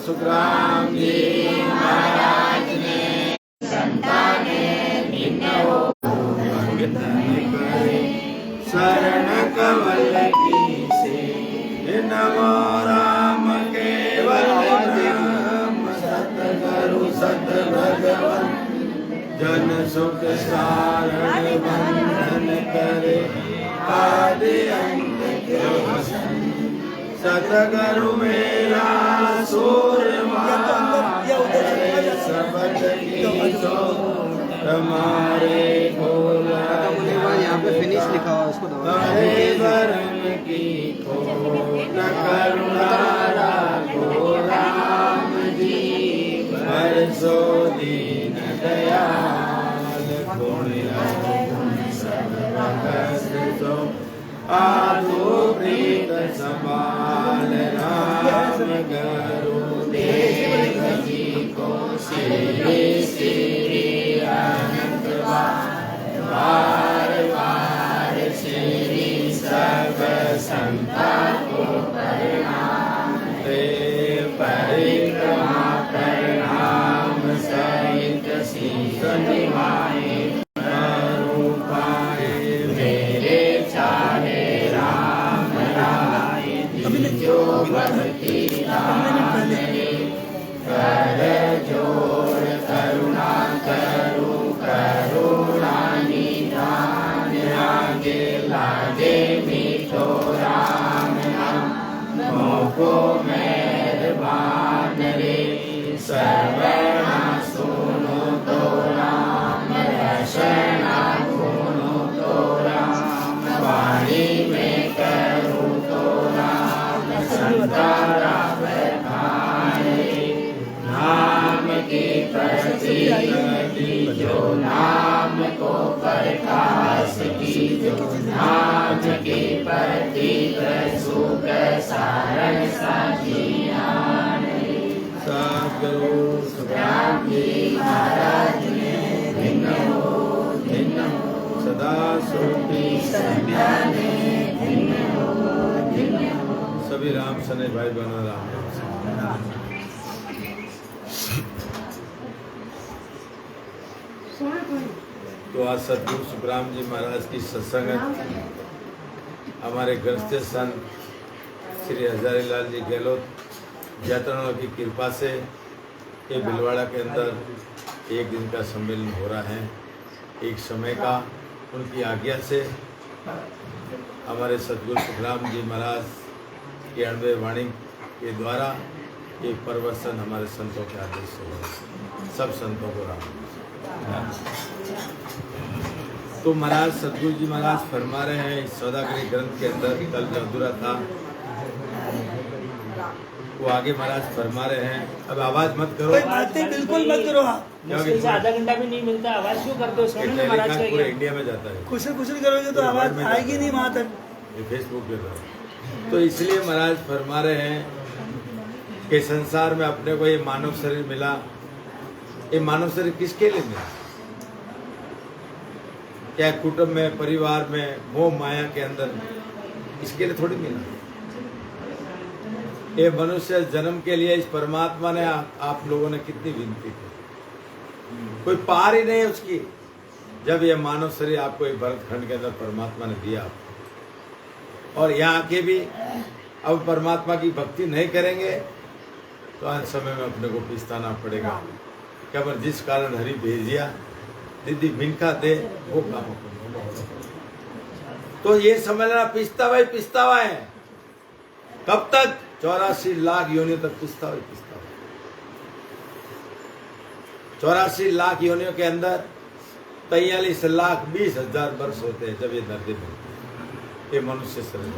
सुखराम जी महाराज ने संताने निन्नो शरण कमल की से नमो राम केवल राम सतगुरु सत भगवन जन सुख सारण बंधन करे आदि अंत के सतगुरु मेरा सूरमा सबद की तो हमारे भोला यहाँ पे फिनिश लिखा हुआ उसको हरे वरण की खोट करुणा राघो राम जी बरसो दीन दयाल गुण सब सो आधो प्रीत संभाल राम गुरुदेव जी को श्री श्री अनंत बार बार श्री सब संता को प्रणाम दे परिक्रमा प्रणाम सहित शीश निभाए भक्ति कर जोड़ करुणा करो करुणा निधान आगे लागे मीठो राम नाम मोको मेहरबान रे सर्वना सुनो तो राम रसना सुनो तो राम वाणी में करो तो राम संतारा नाम की प्रसिद्धि जो नाम को प्रकाश की जो नाम के प्रति सुख सारण साजियान सद्गुरु सुखराम जी महाराज ने भिन्न सदा सोती संज्ञाने सभी राम सने भाई बना राम तो आज सद्गुरु सुखराम जी महाराज की सत्संगत हमारे गृहस्थ संत श्री हजारी लाल जी गहलोत जैतरणों की कृपा से ये भिलवाड़ा के अंदर एक दिन का सम्मेलन हो रहा है। एक समय का उनकी आज्ञा से हमारे सद्गुरु सुखराम जी महाराज के अणवे वाणी के द्वारा एक प्रवचन हमारे संतों के आदेश से हुआ। सब संतों को राम। तो महाराज सद्गुरु जी महाराज फरमा रहे हैं इस सौदागरी ग्रंथ के अंदर कल जो अधूरा था वो आगे महाराज फरमा रहे हैं। अब आवाज मत करो, बातें बिल्कुल मत करो आप, क्योंकि आधा घंटा भी नहीं मिलता। आवाज क्यों करते हो? पूरे इंडिया में जाता है। कुछ करोगे तो आवाज आएगी नहीं वहाँ तक। ये फेसबुक पे था। तो इसलिए महाराज फरमा रहे हैं कि संसार में अपने को ये मानव शरीर मिला। ये मानव शरीर किसके लिए मिला? क्या कुटुंब में, परिवार में, मोह माया के अंदर, इसके लिए थोड़ी मिला। ये मनुष्य जन्म के लिए इस परमात्मा ने आप लोगों ने कितनी विनती की, कोई पार ही नहीं उसकी। जब ये मानव शरीर आपको एक भरत खंड के अंदर परमात्मा ने दिया और यहाँ के भी अब परमात्मा की भक्ति नहीं करेंगे तो आज समय में अपने को पिछताना पड़ेगा। क्या पर जिस कारण हरि भेजिया दीदी मिनका दे वो काम। तो ये समझ लेना पिछतावा है। कब तक? 84 लाख योनियों तक पिछतावा। 84 लाख योनियों के अंदर 43,20,000 वर्ष होते हैं जब ये धरती मिलती है। ये मनुष्य शरीर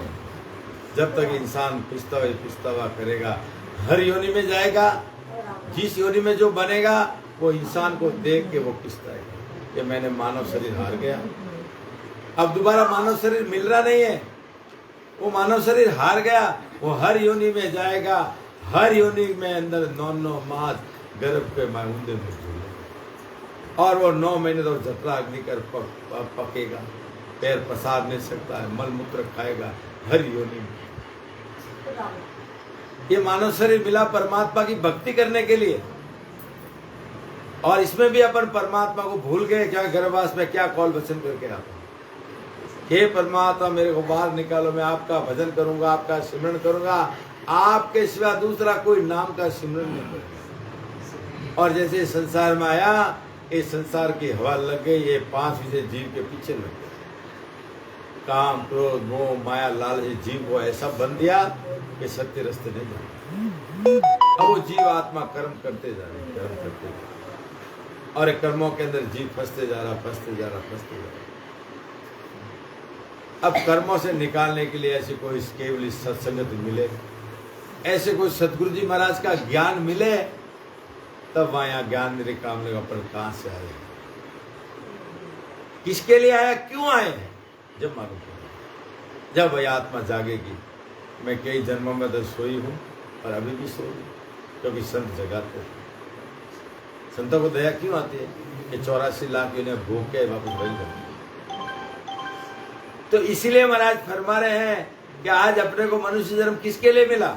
जब तक इंसान पिछतावा करेगा, हर योनि में जाएगा। जिस योनि में जो बनेगा वो इंसान को देख के वो पिछताएगा कि मैंने मानव शरीर हार गया। अब दोबारा मानव शरीर मिल रहा नहीं है। वो मानव शरीर हार गया, वो हर योनि में जाएगा। हर योनि में अंदर 9 मास गर्भ के माउंडे में झूले और वो 9 महीने तो जतरा अग्नि कर पकेगा। पैर पसार नहीं सकता है, मल मूत्र खाएगा, हर योनि में। ये मानव शरीर मिला परमात्मा की भक्ति करने के लिए, और इसमें भी अपन परमात्मा को भूल गए। क्या गर्भवास में क्या कॉल वचन करके आप, हे परमात्मा मेरे को बाहर निकालो, मैं आपका भजन करूंगा, आपका सिमरन करूंगा, आपके सिवा दूसरा कोई नाम का सिमरन नहीं करूंगा। और जैसे संसार में आया, इस संसार की हवा लग गई, ये 5 विषय जीव के पीछे लग गए। काम, क्रोध, मोह, माया, लालच जीव को ऐसा बन दिया कि सत्य रास्ते नहीं जाते। अब वो जीव आत्मा कर्म करते जा रहे, कर्म करते जा रहे, और कर्मों के अंदर जीव फंसते जा रहा, फंसते जा रहा, फंसते जा रहा। अब कर्मों से निकालने के लिए ऐसे कोई केवल सत्संगत मिले, ऐसे कोई सतगुरु जी महाराज का ज्ञान मिले, तब वहां यहाँ ज्ञान मेरे काम लगा। पर कहां से आए, किसके लिए आया, क्यों आए हैं, जब मालूम पड़ेगा, जब वह आत्मा जागेगी। मैं कई जन्मों में तो सोई हूं और अभी भी सो रही, क्योंकि संत जगाते हैं। संतों को दया क्यों आती है कि 84 लाख इन्हें भूख के वापस वही करते। तो इसीलिए महाराज फरमा रहे हैं कि आज अपने को मनुष्य जन्म किसके लिए मिला,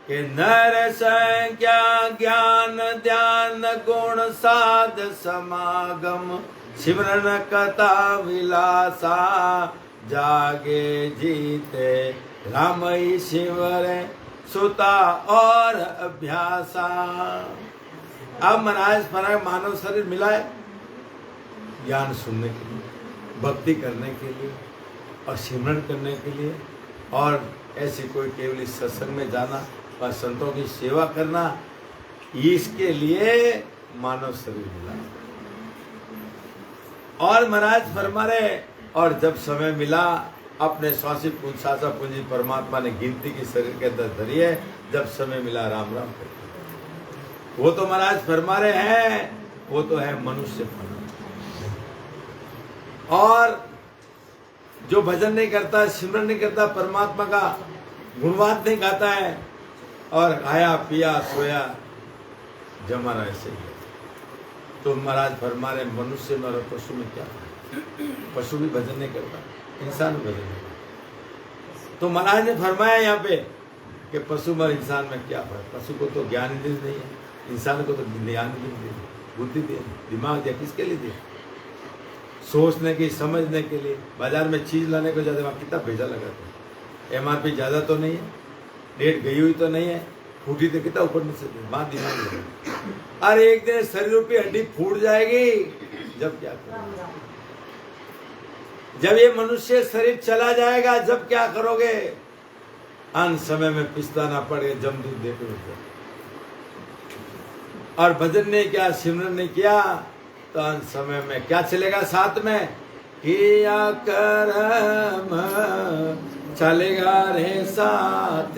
कि नर संज्ञा ज्ञान ध्यान गुण साध समागम सिमरन कथा विलासा जागे जीते रामई शिवर सुता और अभ्यासा। अब महाराज फरा मानव शरीर मिला है ज्ञान सुनने के लिए, भक्ति करने के लिए और सिमरन करने के लिए, और ऐसी कोई केवल सत्संग में जाना और संतों की सेवा करना, इसके लिए मानव शरीर मिला। और महाराज फरमा रहे, और जब समय मिला अपने स्वासी सासा पूंजी परमात्मा ने गिनती की शरीर के अंदर धरी है, जब समय मिला राम राम करते। वो तो महाराज फरमा रहे हैं, वो तो है मनुष्य फल। और जो भजन नहीं करता, सिमरन नहीं करता, परमात्मा का गुणवाद नहीं गाता है, और खाया पिया सोया जमा रहा ऐसे ही, तो महाराज फरमा रहे मनुष्य में और पशु में क्या है? पशु भी भजन नहीं करता, इंसान भी भजन नहीं करता। तो महाराज ने फरमाया यहाँ पे कि पशु में इंसान में क्या फर्क। पशु को तो ज्ञान इंद्रिय नहीं है, इंसान को तो ज्ञान इंद्रिय, बुद्धि दे, दिमाग दिया, किसके लिए दिया? सोचने की, समझने के लिए। बाजार में चीज लाने को ज्यादा वहाँ कितना पैसा लगाते हैं, MRP ज्यादा तो नहीं है, डेट गई हुई तो नहीं है, फूटी तो कितना ऊपर नीचे बात दिमाग लगा। अरे एक दिन शरीर रूपी हड्डी फूट जाएगी, जब क्या करोगे? जब ये मनुष्य शरीर चला जाएगा, जब क्या करोगे? अंत समय में पिछताना पड़े, जमदूत देते हुए। और भजन ने क्या, सिमरन ने किया, तो अंत समय में क्या चलेगा साथ में? किया कर्म चलेगा रे साथ,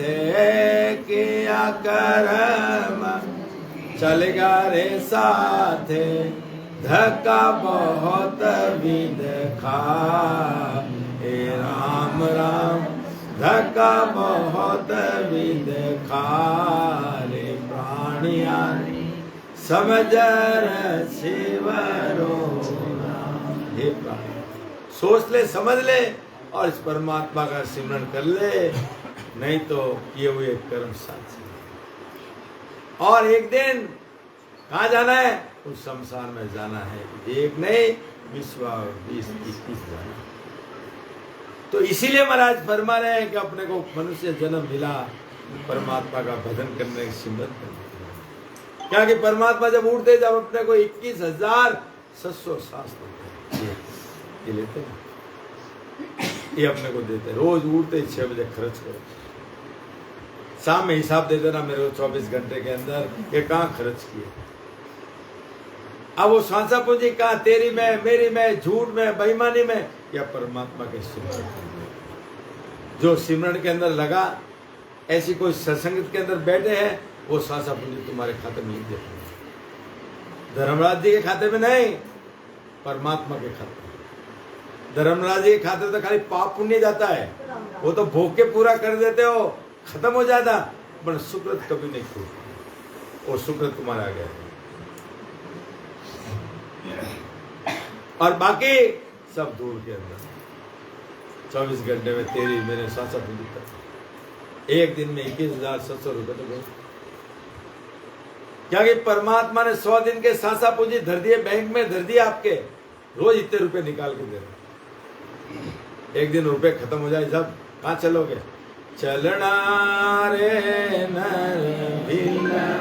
किया कर्म चलेगा रे साथ, धक्का बहुत विध खा हे राम राम, धक्का बहुत विध खा रे प्राणिया समझर शिवरो। हे प्राणी, सोच ले, समझ ले और इस परमात्मा का सिमरन कर ले, नहीं तो किए हुए कर्म साथ। और एक दिन कहाँ जाना है? उस शमशान में जाना है, एक नहीं 20-21 जाना। तो इसीलिए महाराज फरमा रहे हैं कि अपने को मनुष्य जन्म मिला परमात्मा का भजन करने की, सिमरन करने। क्या कि परमात्मा जब उठते, जब अपने को 21,700 सांस ये लेते हैं, ये अपने को देते, रोज उठते 6 बजे खर्च करो, शाम में हिसाब दे देना मेरे को 24 घंटे के अंदर ये कहाँ खर्च किए। अब वो सांसा पूंजी कहाँ? तेरी में, मेरी में, झूठ में, बेईमानी में, या परमात्मा के सिमरन। जो सिमरन के अंदर लगा, ऐसी कोई सत्संग के अंदर बैठे हैं, वो सांसा पूंजी तुम्हारे खाते में लिख देते हैं। धर्मराज जी के खाते में नहीं, परमात्मा के खाते में। धर्मराज जी के खाते तो खाली पाप पुण्य जाता है, वो तो भोग के पूरा कर देते हो, खत्म हो जाता, पर सुकृत कभी नहीं छूटती, और सुकृत तुम्हारा आ गया। और बाकी सब दूर के अंदर। 24 घंटे में तेरी मेरे सासा पूजी कर, एक दिन में 21,700 रुपये तो गए। क्या कि परमात्मा ने 100 दिन के सासा पूजी धर दिए, बैंक में धर दिए, आपके रोज इतने रुपए निकाल के दे रहे। एक दिन रुपए खत्म हो जाए जब कहाँ चलोगे? चलना रे नर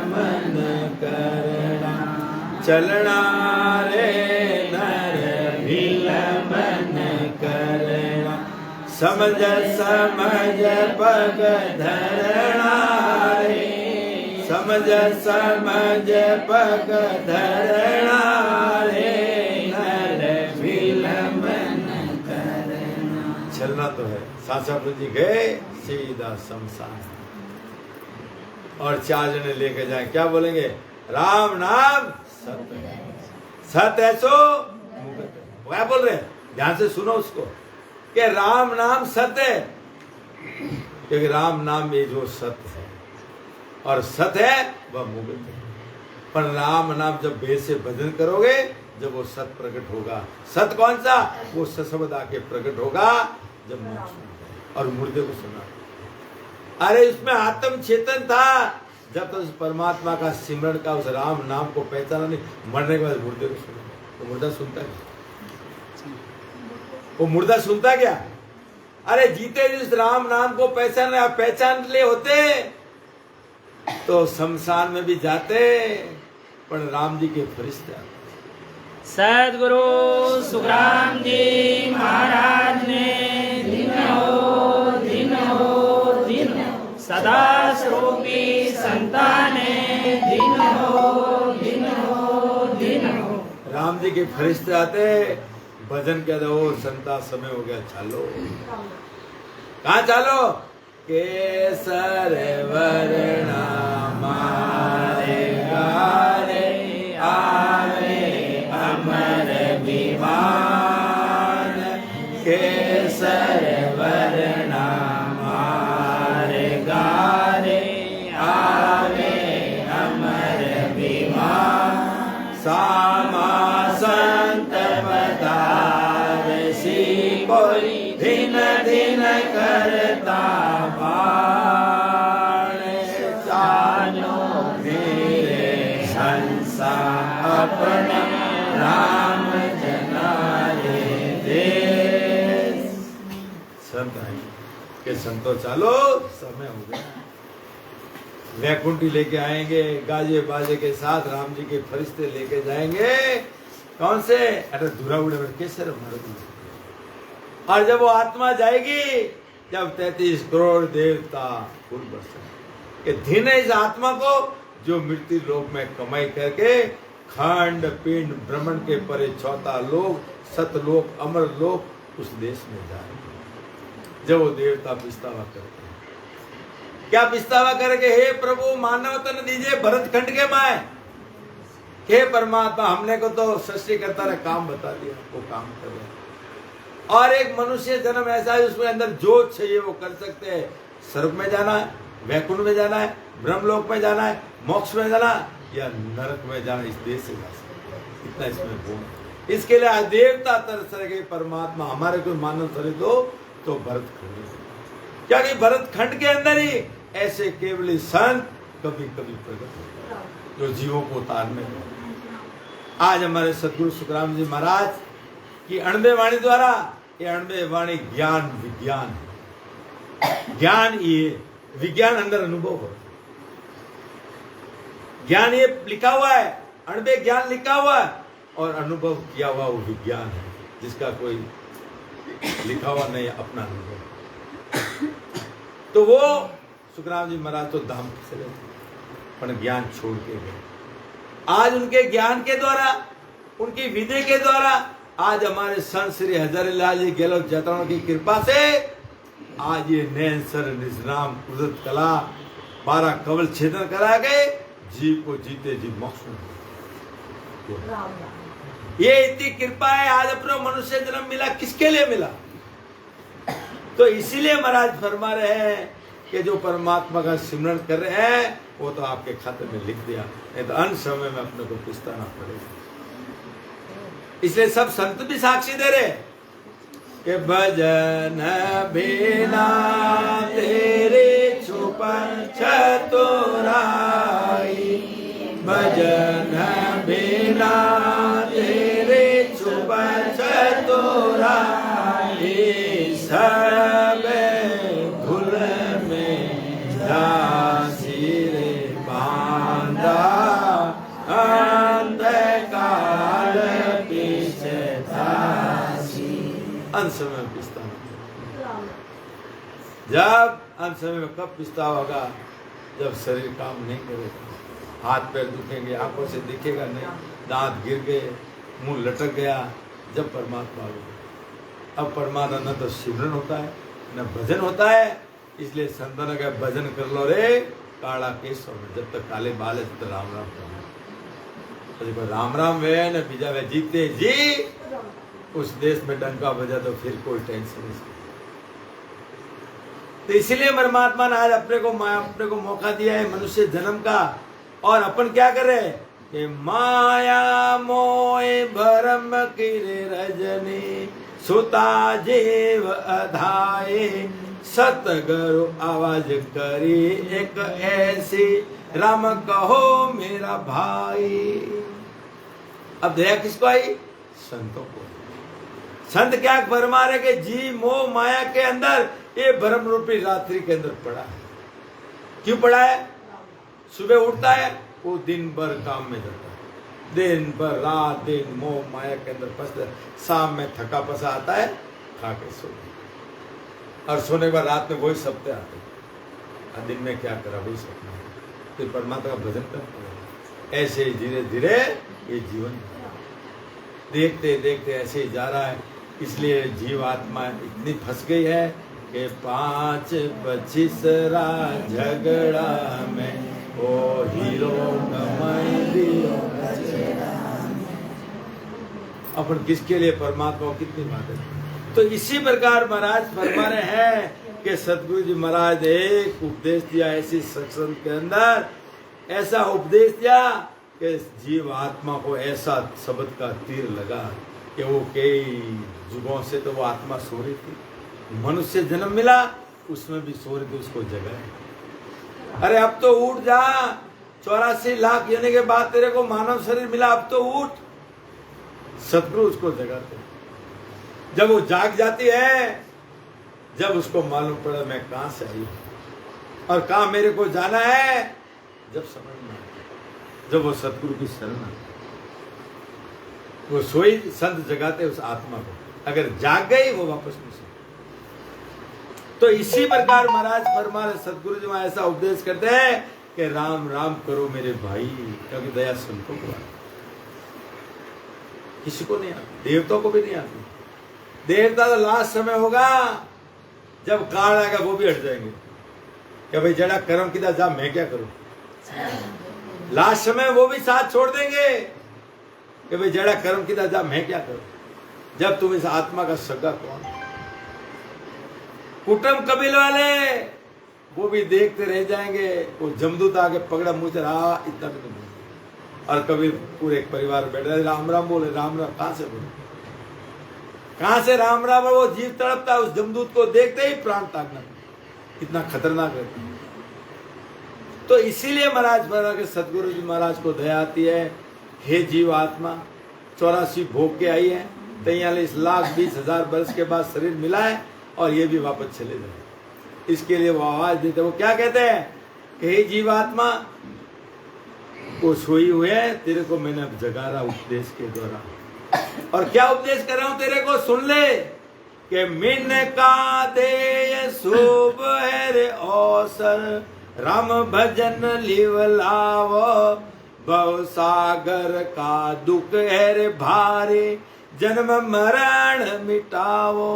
मन करना, चलना रे नर मन करना, समझ समझ पग धरना रे, समझ समझ पग धरना रे नर विलंबन करना। चलना तो है। सासापुर जी गए सीधा शमशान, और 4 जने लेके जाए, क्या बोलेंगे? राम नाम सत्य है, सत्य है सो क्या बोल रहे हैं? ध्यान से सुनो उसको, कि राम नाम सत्य है, क्योंकि राम नाम ये जो सत्य है, और सत्य है वह मुक्त है। पर राम नाम जब बेद से भजन करोगे, जब वो सत प्रकट होगा। सत कौन सा? वो सशब्द आके प्रकट होगा जब मोक्ष और मुर्दे को सुना। अरे उसमें आत्म चेतन था, जब तक उस परमात्मा का सिमरण का, उस राम नाम को पहचाना नहीं, मरने के बाद मुर्दे को सुना। वो मुर्दा सुनता क्या? वो मुर्दा सुनता क्या? अरे जीते जिस राम नाम को पहचान ले होते तो शमशान में भी जाते, पर राम जी के फरिश्ते आते। सदगुरु सुखराम जी महाराज ने दिन हो दिन हो दिन हो, सदा स्वरूपी संताने दिन हो दिन हो दिन हो। राम जी के फरिश्ते आते, भजन कह दो, संता समय हो गया, चालो। कहाँ चालो? केसर वरना मारे गारे आवे अमर विमान, केसर वरना मारे गारे आवे अमर विमान, सामा संत पधार सी कोई दिन दिन करता बाण, जानो मेरे संसार अपना राम जनारे देश। संत है कि संतो चालो, समय हो गया। वैकुंठी लेके आएंगे, गाजे बाजे के साथ राम जी के फरिश्ते लेके जाएंगे। कौन से? अरे धुरा उड़े कैसे मारो। और जब वो आत्मा जाएगी, जब 33 करोड़ देवता फूल बरसे कि धीन है इस आत्मा को, जो मृत्यु लोक में कमाई करके खंड पिंड भ्रमण के परे 14 लोक, सतलोक अमर लोक उस देश में जाए। जब वो देवता पिस्तावा करते हैं, क्या पिस्तावा करके, हे प्रभु मानव तन दीजिए भरत खंड के माए। हे परमात्मा, हमने को तो सृष्टिकर्ता ने काम बता दिया, वो काम कर रहे। और एक मनुष्य जन्म ऐसा है उसमें अंदर जो चाहिए वो कर सकते हैं। स्वर्ग में जाना है, वैकुंठ में जाना है, ब्रह्मलोक में जाना है, मोक्ष में जाना या नरक में जाना, इस देश से जा सकते हैं। इतना इसमें गुण। इसके लिए देवता तरस रहे, परमात्मा हमारे को मानव शरीर दो तो भरत खंड, क्या कि भरत खंड के अंदर ही ऐसे केवल संत कभी कभी प्रकट होते जो जीवों को उतारने में। आज हमारे सदगुरु सुखराम जी महाराज की अणबे वाणी द्वारा, ये अणबे वाणी ज्ञान विज्ञान है। ज्ञान ये विज्ञान अंदर अनुभव हो, ज्ञान ये लिखा हुआ है, अणबे ज्ञान लिखा हुआ है, और अनुभव किया हुआ वो विज्ञान है, जिसका कोई लिखा हुआ नहीं, अपना अनुभव। तो वो सुखराम जी महाराज तो धाम चले पर ज्ञान छोड़ के गए। आज उनके ज्ञान के द्वारा, उनकी विधि के द्वारा, आज हमारे संत श्री हजारीलाल जी गहलोत जैतरण की कृपा से आज ये नैन सर निजनाम कुदरत कला 12 कवल छेदन करा गए, जीव को जीते जी मोक्ष में। ये इतनी कृपा है। आज अपना मनुष्य जन्म मिला, किसके लिए मिला? तो इसीलिए महाराज फरमा रहे हैं कि जो परमात्मा का सिमरण कर रहे हैं वो तो आपके खाते में लिख दिया, नहीं तो अंत समय में अपने को पिछताना पड़ेगा। इसलिए सब संत भी साक्षी दे रहे कि कि भजन बिना तेरे छुप चतुराई, भजन बिना तेरे छुप चतुराई, सब भूल में दासिर बांधा, अंधकार पीछे दासी। अंत समय पिस्ता, जब अंत समय में कब पिस्ता होगा? जब शरीर काम नहीं करेगा, हाथ पैर दुखेंगे, आंखों से दिखेगा नहीं, दांत गिर गए, मुंह लटक गया, जब परमात्मा होगा। अब परमात्मा न तो सिमरन होता है न भजन होता है, इसलिए संतों ने कहा भजन कर लो रे काला केसो में, जब तक काले बाल है तब तक राम राम करना। तो राम राम वे न बीजा वे जीते जी, उस देश में डंका बजा तो फिर कोई टेंशन नहीं। तो इसलिए परमात्मा ने आज अपने को मौका दिया है मनुष्य जन्म का, और अपन क्या कर रहे हैं कि माया मोह भरम किरे रजनी, सुता जीव अधाए, सतगुरु आवाज करी एक ऐसी, राम कहो मेरा भाई। अब दया किसको आई? संतों को। संत क्या फरमा रहे कि जी मोह माया के अंदर, ये भ्रम रूपी रात्रि के अंदर पड़ा है। क्यों पड़ा है? सुबह उठता है, वो दिन भर काम में जाता है, दिन भर रात दिन मोह माया के अंदर फंसता है, शाम में थका पसा आता है, खा के सो, और सोने के बाद रात में वही सपने आते हैं, दिन में क्या करा वही सपना। तो परमात्मा का भजन करते हैं, ऐसे ही धीरे धीरे ये जीवन देखते देखते ऐसे ही जा रहा है। इसलिए जीवात्मा इतनी फंस गई है कि 5-25 झगड़ा में ओ हीरो अपन किसके लिए परमात्मा कितनी बात है। तो इसी प्रकार महाराज फरमा रहे हैं कि सतगुरु जी महाराज एक उपदेश दिया, ऐसी सत्संग के अंदर ऐसा उपदेश दिया कि जीव आत्मा को ऐसा शब्द का तीर लगा कि वो कई युगों से तो वो आत्मा सो रही थी, मनुष्य जन्म मिला उसमें भी सो रही थी, उसको जगाए। अरे अब तो उठ जा, 84 लाख जीने के बाद तेरे को मानव शरीर मिला, अब तो उठ। सतगुरु उसको जगाते। जब वो जाग जाती है, जब उसको मालूम पड़ा मैं कहां से आई और कहां मेरे को जाना है, जब समझ में आता, जब वो सतगुरु की शरण आती, वो सोई संत जगाते उस आत्मा को, अगर जाग गई वो वापस नहीं सोई। तो इसी प्रकार महाराज फरमा रहे सतगुरु जी वहां ऐसा उपदेश करते हैं कि राम राम करो मेरे भाई, क्योंकि दया संतों को आती, किसी को नहीं आती, देवताओं को भी नहीं आती। देवता तो लास्ट समय होगा जब काल आएगा, वो भी हट जाएंगे कि भाई जड़ा कर्म किधर जा, मैं क्या करूं। लास्ट समय वो भी साथ छोड़ देंगे कि भाई जड़ा कर्म किधर जा, मैं क्या करूं। जब तुम इस आत्मा का सगा कौन, कुटुंब कबील वाले वो भी देखते रह जाएंगे, वो जमदूत आके पकड़ा मुंह से रहा इतना भी नहीं, और कभी पूरे परिवार बैठे राम राम बोले, राम राम कहां से बोले, कहां से राम राम। वो जीव तड़पता उस जमदूत को देखते ही प्राण त्यागना, इतना खतरनाक रहता है। तो इसीलिए महाराज महाराज के सतगुरु जी महाराज को दया आती है, हे जीव आत्मा 84 भोग के आई है, 43,20,000 वर्ष के बाद शरीर मिला है और ये भी वापस चले जाए। इसके लिए वो आवाज देते, वो क्या कहते हैं कि हे जीव आत्मा वो सोई हुए है, तेरे को मैंने अब जगा रहा उपदेश के द्वारा। और क्या उपदेश कर रहा हूं तेरे को, सुन ले कि मिन का दे शुभ है रे अवसर, राम भजन लिवलाव, भव सागर का दुख है रे भारे, जन्म मरण मिटावो।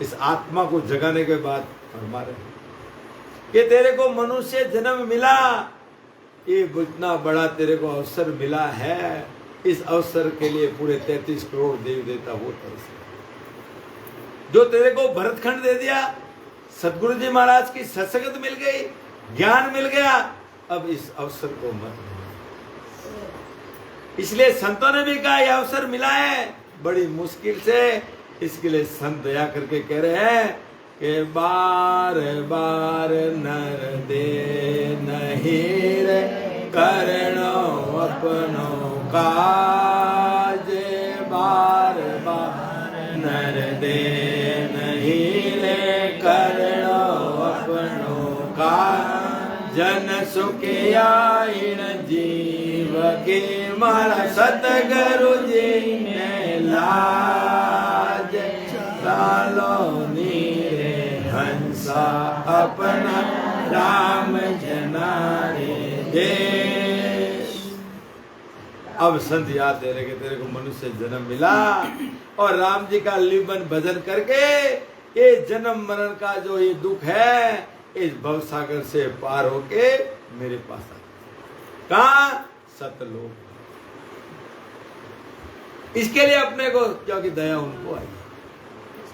इस आत्मा को जगाने के बाद फरमा रहे कि तेरे को मनुष्य जन्म मिला, ये इतना बड़ा तेरे को अवसर मिला है, इस अवसर के लिए पूरे 33 करोड़ देवी देवता वो तरस जो तेरे को भरतखंड दे दिया। सतगुरु जी महाराज की सत्संगत मिल गई, ज्ञान मिल गया, अब इस अवसर को मत। इसलिए संतों ने भी कहा यह अवसर मिला है बड़ी मुश्किल से, इसके लिए संत दया करके कह रहे हैं कि बार बार नर दे नहीं रे करणो अपनो काज, बार बार नर दे नहीं रे करणो अपनो काज, जन सुखियाइन जीव के मारा सतगुरु जी ने लाज, लालो नीरे हंसा अपना राम जनारे देश। अब संत याद दे रहे कि तेरे को मनुष्य जन्म मिला और राम जी का लिबन भजन करके ये जन्म मरण का जो ये दुख है इस भव सागर से पार होके मेरे पास आ। कहा? सतलोक। इसके लिए अपने को, क्योंकि दया उनको आई,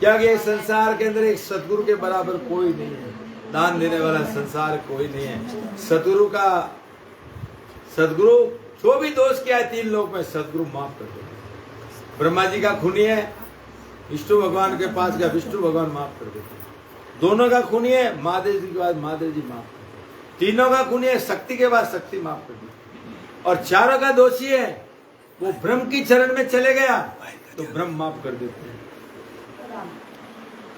क्योंकि इस संसार के अंदर एक सतगुरु के बराबर कोई नहीं है, दान देने वाला संसार कोई नहीं है। सतगुरु जो भी दोष किया है 3 लोक में सतगुरु माफ कर देते। ब्रह्मा जी का खूनी है, विष्णु भगवान के पास गया, विष्णु भगवान माफ कर देते। दोनों का खूनी है, महादेव जी के बाद महादेव जी माफ कर देते। तीनों का खूनी है, शक्ति के बाद शक्ति माफ कर देती। और चारों का दोषी है वो ब्रह्म की चरण में चले गया तो ब्रह्म माफ कर देते,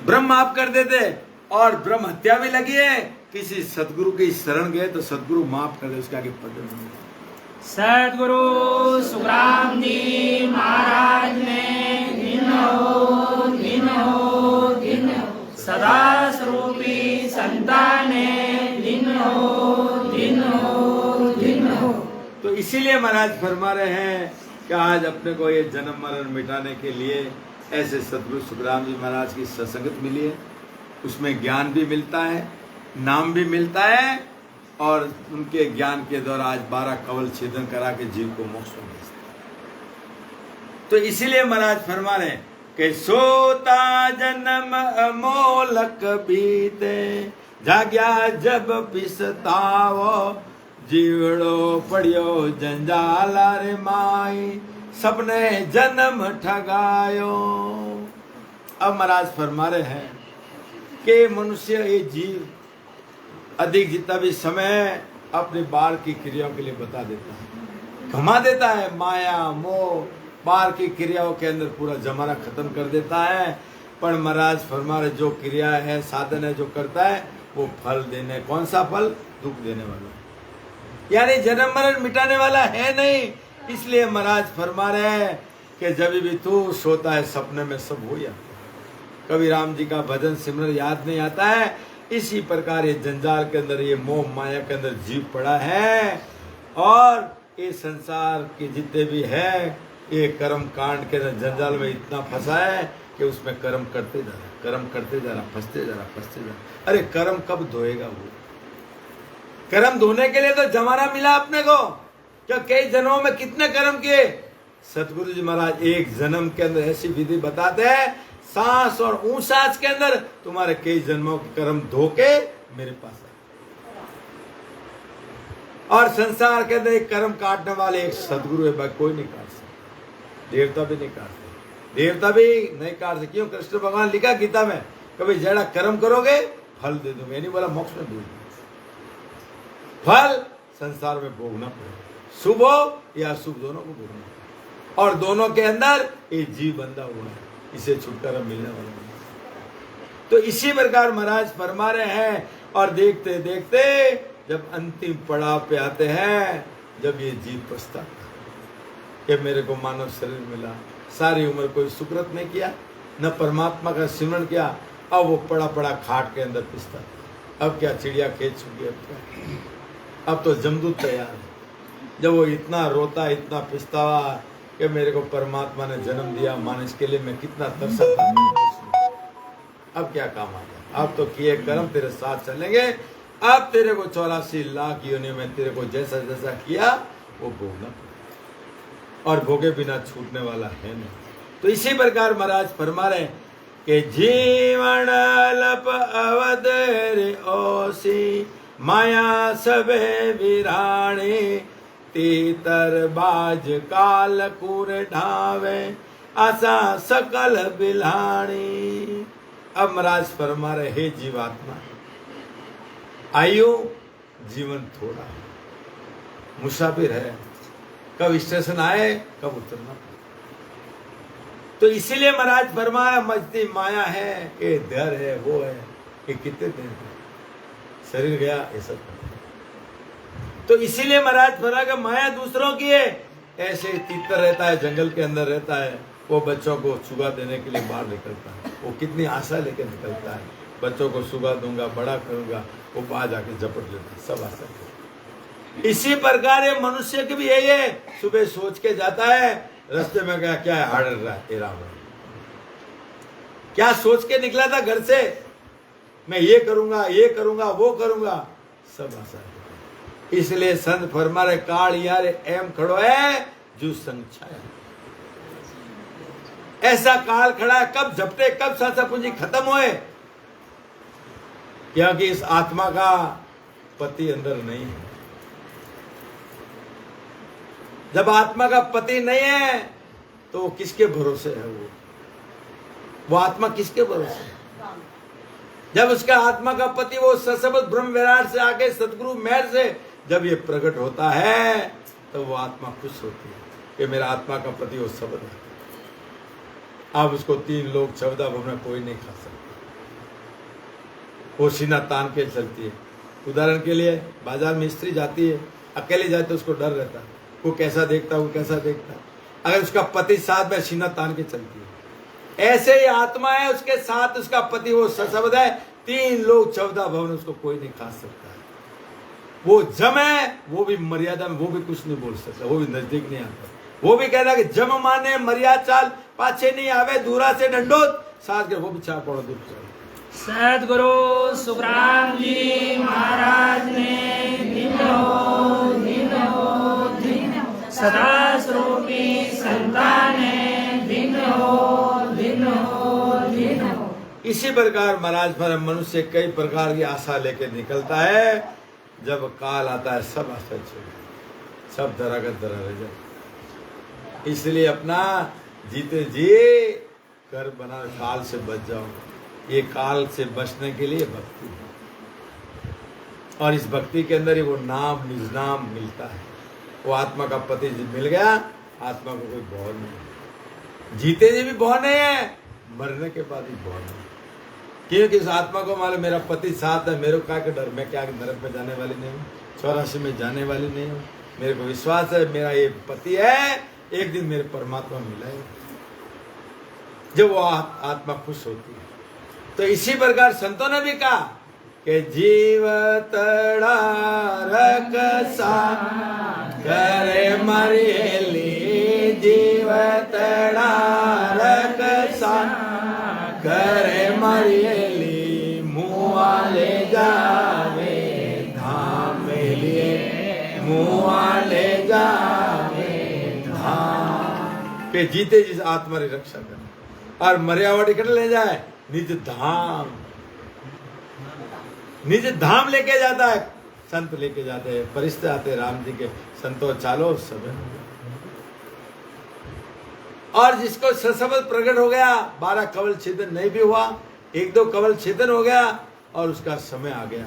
ब्रह्म माफ कर देते। और ब्रह्म हत्या भी लगी है, किसी सतगुरु की शरण गए तो सतगुरु माफ कर दे, उसके आगे पद नहीं। सद्गुरु सुखराम जी महाराज ने दिन हो सदा स्वरूपी संताने दिन हो। तो इसीलिए महाराज फरमा रहे हैं कि आज अपने को ये जन्म मरण मिटाने के लिए ऐसे सतगुरु सुखराम जी महाराज की सत्संगत मिली है। उसमें ज्ञान भी मिलता है, नाम भी मिलता है और उनके ज्ञान के द्वारा आज 12 कवल छेदन करा के जीव को मोक्ष में भेजते। तो इसीलिए महाराज फरमा रहे कि सोता जन्म अमोलक बीते, जाग्या जब पिसतावो जीवड़ो पड़ियो जंजाला रे माई, सपने जन्म ठगायो। अब महाराज फरमा रहे हैं कि मनुष्य ये जीव अधिक जितना भी समय अपने बाल की क्रियाओं के लिए बता देता है, घुमा देता है, माया मोह बाल की क्रियाओं के अंदर पूरा जमाना खत्म कर देता है। पर महाराज फरमा रहे जो क्रिया है, साधन है, जो करता है वो फल देने, कौन सा फल? दुख देने वाला, यानी जन्म मरण मिटाने वाला है नहीं। इसलिए महाराज फरमा रहे हैं कि जब भी तू सोता है सपने में सब हो जाता है, कभी राम जी का भजन सिमरन याद नहीं आता है। इसी प्रकार ये जंजाल के अंदर, ये मोह माया के अंदर जीव पड़ा है और ये संसार के जितने भी है ये कर्म कांड के अंदर जंजाल में इतना फंसा है कि उसमें कर्म करते जा रहा, कर्म करते जा रहा, फंसते जा रहा, फंसते जा रहा। अरे कर्म कब धोएगा वो? कर्म धोने के लिए तो जमाना मिला अपने को, क्या कई जन्मों में कितने कर्म किए। सतगुरु जी महाराज एक जन्म के अंदर ऐसी विधि बताते हैं, सांस और ऊंच सांस के अंदर तुम्हारे कई जन्मों के कर्म धो के मेरे पास आए। और संसार के अंदर एक कर्म काटने वाले एक सतगुरु है, कोई नहीं काट सकता, देवता भी नहीं काट सकते, देवता भी नहीं काट सकते। क्यों? कृष्ण भगवान लिखा गीता में, कभी जड़ा कर्म करोगे फल दे दूंगा, नहीं बोला मोक्ष में दूंगा। फल संसार में भोगना पड़ेगा, शुभ हो या अशुभ दोनों को भोगना पड़ेगा। और दोनों के अंदर एक जीव बंधा हुआ है, इसे छुटकारा मिलने वाला है। तो इसी प्रकार महाराज फरमा रहे हैं। और देखते देखते जब अंतिम पड़ाव पे आते हैं, जब ये जीव पछता कि मेरे को मानव शरीर मिला, सारी उम्र कोई सुकृत नहीं किया, न परमात्मा का सिमरण किया, अब वो पड़ा पड़ा खाट के अंदर पिसता। अब क्या चिड़िया खेत छूटी, अब क्या, अब तो जमदूत तैयार है। जब वो इतना रोता, इतना पिसता हुआ कि मेरे को परमात्मा ने जन्म दिया, मानस के लिए मैं कितना तरसा था, अब क्या काम आ गया। अब तो किए कर्म तेरे साथ चलेंगे, अब तेरे को 84 लाख योनि में तेरे को जैसा जैसा किया वो भोगना, और भोगे बिना छूटने वाला है नहीं। तो इसी प्रकार महाराज फरमा रहे कि जीवन लप अवधर ओसी, माया सबे विराणे, तीतर बाज काल कुर ढावे, आशा सकल बिलाणी। अब महाराज फरमा रहे, हे जीवात्मा, आयु जीवन थोड़ा है, मुसाफिर है, कब स्टेशन आए कब उतरना। तो इसीलिए महाराज फरमाया, मजती माया है, ये डर है, वो है, ये कितने दिन है, शरीर गया, ये सब। तो इसीलिए महाराज फरमा कि माया दूसरों की है। ऐसे तीतर रहता है, जंगल के अंदर रहता है, वो बच्चों को सुगा देने के लिए बाहर निकलता है, वो कितनी आशा लेकर निकलता है, बच्चों को सुगा दूंगा, बड़ा करूंगा, वो बाहर जाके झपट लेता है, सब आशा। इसी प्रकार ये मनुष्य की भी यही है, सुबह सोच के जाता है, रास्ते में गया क्या है, हाड़ रहा है, राम क्या सोच के निकला था घर से, मैं ये करूंगा, वो करूंगा, सब आशा है। इसलिए संत फरमा रहे, काल यार एम खड़ो है जो संग छाया। ऐसा काल खड़ा है, कब झपटे, कब सासा पूंजी खत्म होए, क्योंकि इस आत्मा का पति अंदर नहीं है। जब आत्मा का पति नहीं है तो किसके भरोसे है वो आत्मा किसके भरोसे है? जब उसका आत्मा का पति वो सशब्द ब्रह्म विराट से आके सतगुरु मेहर से जब ये प्रकट होता है तो वो आत्मा खुश होती है कि मेरा आत्मा का पति वो शब्द है। अब उसको 3 लोग 14 भवन कोई नहीं खा सकता, वो सीना तान के चलती है। उदाहरण के लिए बाजार में स्त्री जाती है, अकेले जाए तो उसको डर रहता है, वो कैसा देखता, अगर उसका पति साथ में सीना तान के चलती है। ऐसे ही आत्मा है, उसके साथ उसका पति वो सशब्द है, 3 लोग 14 भवन उसको कोई नहीं खा सकता है। वो जम है, वो भी मर्यादा में, वो भी कुछ नहीं बोल सकता, वो भी नजदीक नहीं आता, वो भी कहता कि जम माने मर्यादा चाल, पाछे नहीं आवे, दूरा से डंडोत साथ के, वो भी चाह पड़ो दूर। सदगुरु सुखराम जी महाराज ने सदा स्वरूपी संतान इसी प्रकार महाराज पर मनुष्य कई प्रकार की आशा लेके निकलता है, जब काल आता है सब आशा छोड़, सब धरागत धरा रह जाए। इसलिए अपना जीते जी कर बना, काल से बच जाओ। ये काल से बचने के लिए भक्ति है, और इस भक्ति के अंदर ही वो नाम निज नाम मिलता है। वो आत्मा का पति मिल गया, आत्मा को कोई भौर नहीं, जीते जी भी भौर नहीं है, मरने के बाद भी भौर नहीं, क्योंकि इस आत्मा को मालूम मेरा पति साथ है, मेरे को क्या डर, मैं क्या नरक में जाने वाली नहीं हूँ, 84 में जाने वाली नहीं हूँ। मेरे को विश्वास है मेरा ये पति है, एक दिन मेरे परमात्मा मिलाएगा, जब वो आत्मा खुश होती है। तो इसी प्रकार संतों ने भी कहा कि जीव तड़ा रकसा करे मरियली, जीव तड़ा रकसा करे मरियली, मुआ ले जावे धाम लिए, मुआ ले जावे धाम। के जीते जिस आत्मा की रक्षा कर और मर्यावटी कर ले जाए निज धाम, निज धाम लेके जाता है। संत लेके जाते हैं, परिस्थिति आते राम जी के, संतो चालो सब। और जिसको सशब्द प्रकट हो गया, 12 कवल छेदन नहीं भी हुआ, 1-2 कवल छेदन हो गया और उसका समय आ गया,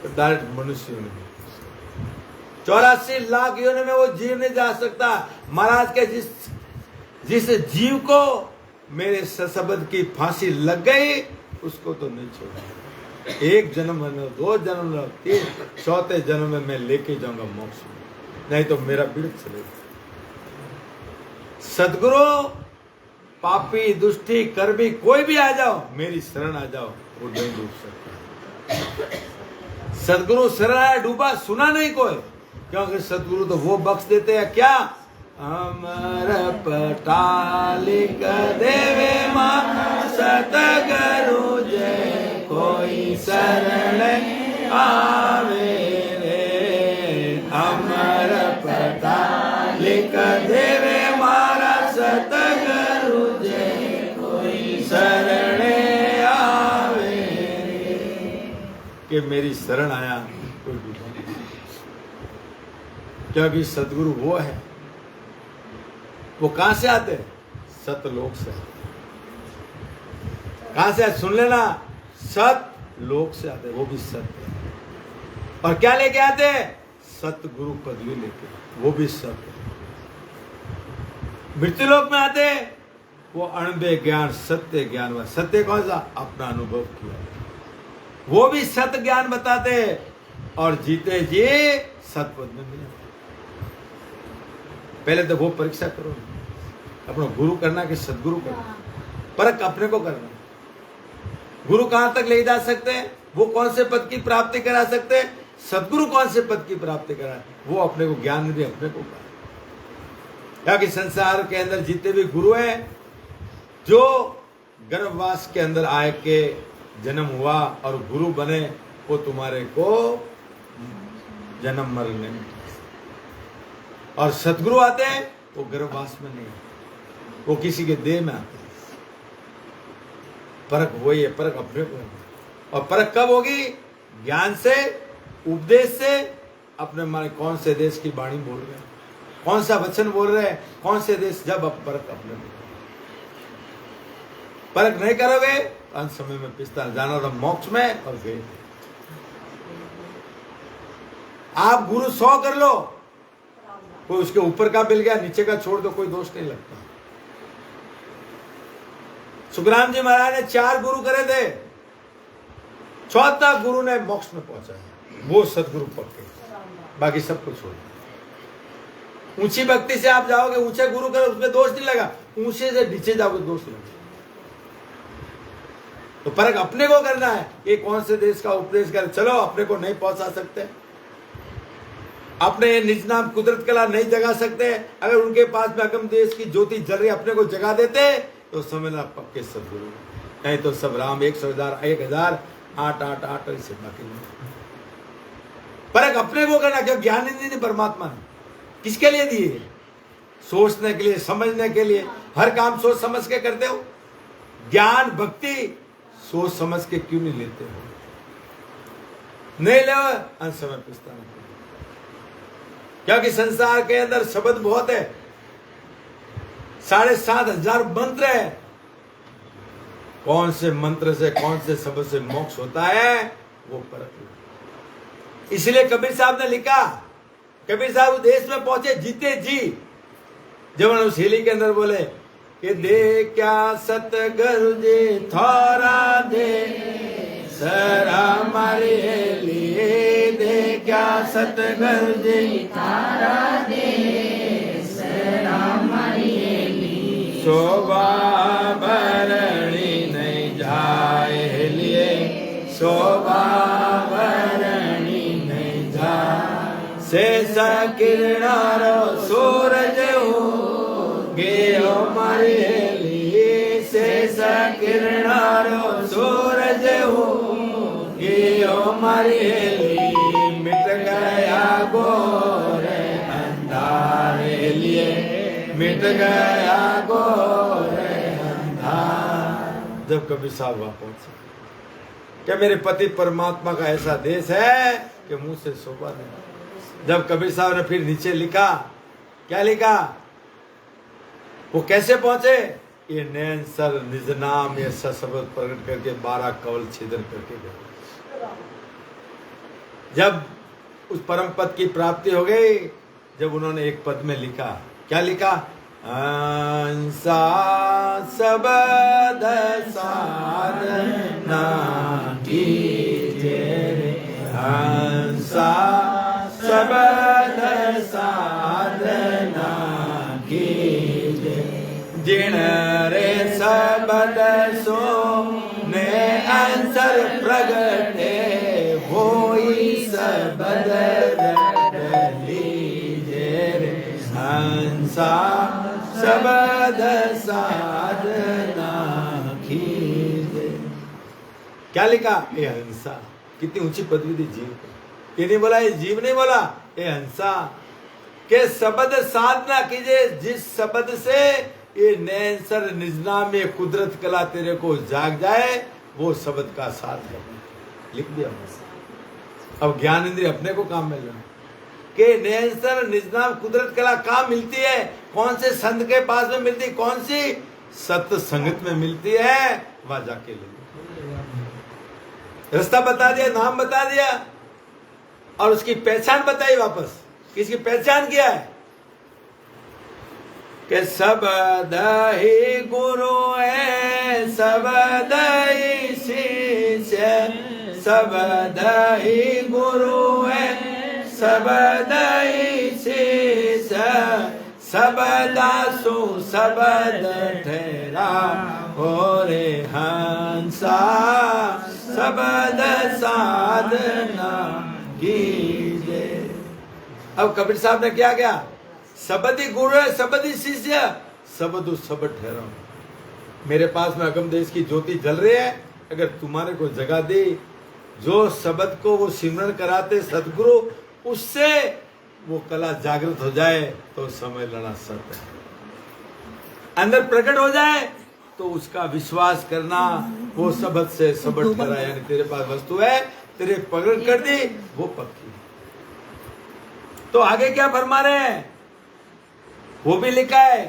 तो डायरेक्ट मनुष्य में 84 लाख योनि में वो जीव नहीं जा सकता। महाराज के जिस जीव को मेरे सशब्द की फांसी लग गई, उसको तो नहीं छोड़ा। 1 जन्म में, 2 जन्म में, 3, 4 जन्म में मैं लेके जाऊंगा मोक्ष में, नहीं तो मेरा पीड़ित चलेगा। सदगुरु पापी दुष्टी कर्मी कोई भी आ जाओ, मेरी शरण आ जाओ, वो नहीं डूब सकता। सदगुरु शरण आया डूबा सुना नहीं कोई, क्योंकि सदगुरु तो वो बख्श देते हैं क्या, अमर पटालिक देवे मां सतगुरु जय, कोई शरण आवे रे, अमर पटालिक देवे मारा सतगुरु जय, कोई शरण आवे रे। कि मेरी शरण आया कोई डूबा नहीं, क्योंकि सदगुरु वो है। वो कहां से आते हैं? सतलोक से। कहां से? सुन लेना, सतलोक से आते, वो भी सत्य। और क्या लेके आते? सतगुरु पदवी लेके, वो भी सत्य। मृत्युलोक में आते, वो अणबे ज्ञान, सत्य ज्ञान। सत्य कौन सा? अपना अनुभव किया, वो भी सत्य ज्ञान बताते। और जीते जी सतपद में मिले। पहले तो वो परीक्षा करो, अपना गुरु करना कि सदगुरु करना, परख अपने को करना। गुरु कहां तक ले जा सकते हैं? वो कौन से पद की प्राप्ति करा सकते हैं? सदगुरु कौन से पद की प्राप्ति करा? वो अपने को ज्ञान दे, अपने को करा। क्योंकि संसार के अंदर जितने भी गुरु हैं, जो गर्भवास के अंदर आए के जन्म हुआ और गुरु बने, वो तुम्हारे को जन्म मरने में। और सदगुरु आते हैं, वो गर्भवास में नहीं, वो किसी के देह में आते हैं। परख वही है, परख अपने को है। और परख कब होगी? ज्ञान से, उपदेश से। अपने माने कौन से देश की वाणी बोल रहे हैं, कौन सा वचन बोल रहे हैं, कौन से देश, जब अब परख अपने को। परख नहीं करोगे, अंत समय में पिछता जाना था मोक्ष में, और गए। आप गुरु 100 कर लो, कोई उसके ऊपर का मिल गया, नीचे का छोड़ दो, कोई दोष नहीं लगता। सुखराम जी महाराज ने 4 गुरु करे थे, चौथा गुरु ने मोक्ष में पहुंचा, वो सदगुरु पक्के, बाकी सब कुछ छोड़। ऊंची भक्ति से आप जाओगे, ऊंचे गुरु करो, उसमें दोष नहीं लगा। ऊंचे से नीचे जाओगे, दोष लगा। तो परख अपने को करना है, ये कौन से देश का उपदेश करे। चलो, अपने को नहीं पहुंचा सकते, अपने निज नाम कुदरत कला नहीं जगा सकते। अगर उनके पास में अगम देश की ज्योति जल रही, अपने को जगा देते, तो समझना पक्के सदगुरु। नहीं तो सब राम 100,000 1000 8 ऐसे बाकी नहीं। परख अपने को करना, क्यों? ज्ञान ही नहीं परमात्मा ने किसके लिए दिए? सोचने के लिए, समझने के लिए। हर काम सोच समझ के करते हो। ज्ञान भक्ति सोच समझ के क्यों नहीं लेते हो? नहीं ले, अंत समय पछताना। क्योंकि संसार के अंदर शब्द बहुत है, 7,500 मंत्र है। कौन से मंत्र से, कौन से शब्द से मोक्ष होता है, वो परख। इसलिए कबीर साहब ने लिखा, कबीर साहब देश में पहुंचे जीते जी, जब उन्होंने उस हेली के अंदर बोले कि दे क्या सतगुरु जी थोड़ा दे सरा मारी हेली, दे क्या सतगुरु जी तारा दे सरा मारी हेली, शोभा भरणी नहीं जाए हेलिए, शोभा भरणी नहीं जाए। शेष किरणारो सूरज हो गेयो मारी हेली, शेष किरणारो सूरज हो गेयो मारी हेली। मिट गया गोरे अंधारे लिए, मिट गया गोरे अंधार। जब कबीर साहब वहां पहुंचे, क्या मेरे पति परमात्मा का ऐसा देश है कि मुंह से शोभा नहीं। जब कबीर साहब ने फिर नीचे लिखा, क्या लिखा? वो कैसे पहुंचे? ये नैन सर निज नाम ये सशब्द प्रकट करके 12 कवल छेदन करके गए। जब उस परम पद की प्राप्ति हो गई, जब उन्होंने एक पद में लिखा, क्या लिखा? अंसा सबद साधना कीजे, अंसा सबद साधना कीजे, जिन रे सबद सो ने अंसर प्रगटे, होई सबद लीजे रे हंसा सबद साधना कीजे। क्या लिखा? ये हंसा। कितनी ऊंची पदवी दी जीव को। ये नहीं बोला, ये जीव नहीं बोला, ये हंसा के शब्द साधना कीजिए, जिस शब्द से ये नैन सर निजनाम ये कुदरत कला तेरे को जाग जाए, वो शब्द का साथ है। लिख दिया। अब ज्ञान इंद्रिय अपने को काम मिल रहा है कि नैन सर निजनाम कुदरत कला कहाँ मिलती है, कौन से संत के पास में मिलती, कौन सी सत्य संगत में मिलती है, वहां जाके ले लो। रास्ता बता दिया, नाम बता दिया और उसकी पहचान बताई वापस। किसकी पहचान किया है कि सबद ही गुरु है, सबद ही शिष्य, सबद ही गुरु है, सबद ही शिष्य, सबदा सु सबद ठहरा हो रे हंसा, सबद साधना कीजे। अब कबीर साहब ने क्या किया? सबद ही गुरु है, सबद ही शिष्य, सबद सबद ठहरा। मेरे पास में अगम देश की ज्योति जल रही है, अगर तुम्हारे को जगा दी, जो शब्द को वो सिमरन कराते सदगुरु, उससे वो कला जागृत हो जाए तो समझ लेना सत्य है। अंदर प्रकट हो जाए तो उसका विश्वास करना, वो शब्द से शब्द ठहरा। यानी तेरे पास वस्तु है, तेरे प्रकट कर दी, वो पक्की। तो आगे क्या फरमा रहे हैं? वो भी लिखा है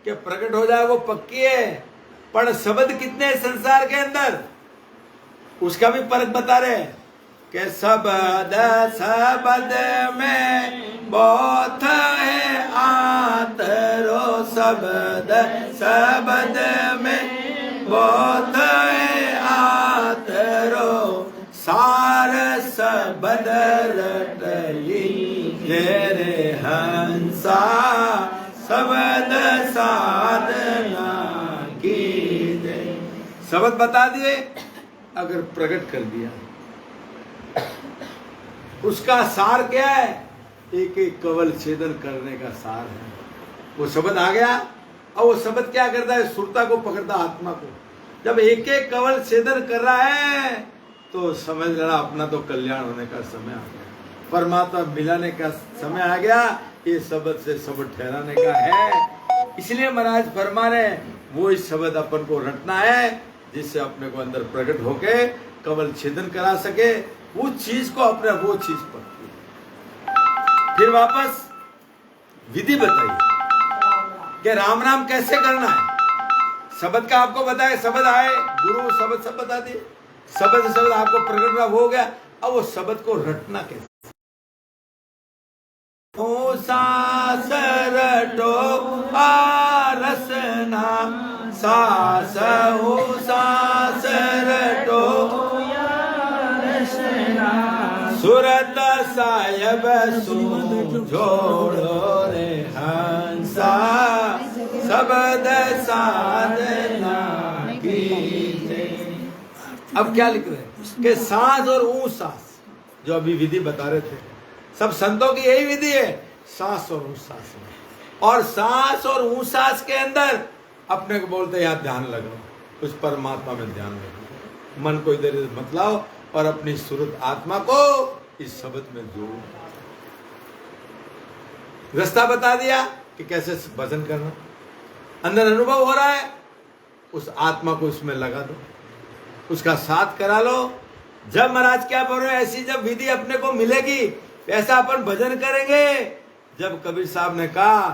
कि प्रकट हो जाए वो पक्की है, पर शब्द कितने हैं संसार के अंदर, उसका भी फर्क बता रहे हैं कि शब्द शब्द में बहुत है आतरो, शब्द शब्द में बहुत है आतरो, सार शब्द रटली तेरे हंसा, शब्द साधना की दे। शब्द बता दिए, अगर प्रकट कर दिया, उसका सार क्या है? एक एक कवल छेदन करने का सार है। वो शब्द आ गया, और वो शब्द क्या करता है? सुरता को पकड़ता, आत्मा को। जब एक एक कवल छेदन कर रहा है तो समझ लेना अपना तो कल्याण होने का समय आ गया, परमात्मा मिलाने का समय आ गया। ये शब्द से शब्द ठहराने का है। इसलिए महाराज फरमा रहे, वो इस शब्द अपन को रटना है, जिससे अपने को अंदर प्रकट होके कवल छेदन करा सके, वो चीज को अपने वो चीज पर। फिर वापस विधि बताइए कि राम राम कैसे करना है। शब्द का आपको बताया, शब्द आए, गुरु शब्द सब बता दिए, शब्द से शब्द आपको प्रकट हो गया। अब वो शब्द को रटना कैसे? ओ सास रटो आरसना, सास हो सास रटो सुरत साहेब सुन जोड़ो रे हंसा, शब्द साधना कीजे। अब क्या लिख रहे हैं कि सांस और ऊ सांस, जो अभी विधि बता रहे थे, सब संतों की यही विधि है, सांस और ऊ सांस। और सांस और ऊ सांस के अंदर अपने को बोलते यहाँ ध्यान लगाओ, उस परमात्मा में ध्यान लगाओ, मन को इधर इधर मत लाओ, और अपनी सूरत आत्मा को इस शब्द में जोड़ो। रास्ता बता दिया कि कैसे भजन करना, अंदर अनुभव हो रहा है, उस आत्मा को उसमें लगा दो, उसका साथ करा लो। जब महाराज क्या बोल रहे हैं, ऐसी जब विधि अपने को मिलेगी, ऐसा अपन भजन करेंगे। जब कबीर साहब ने कहा,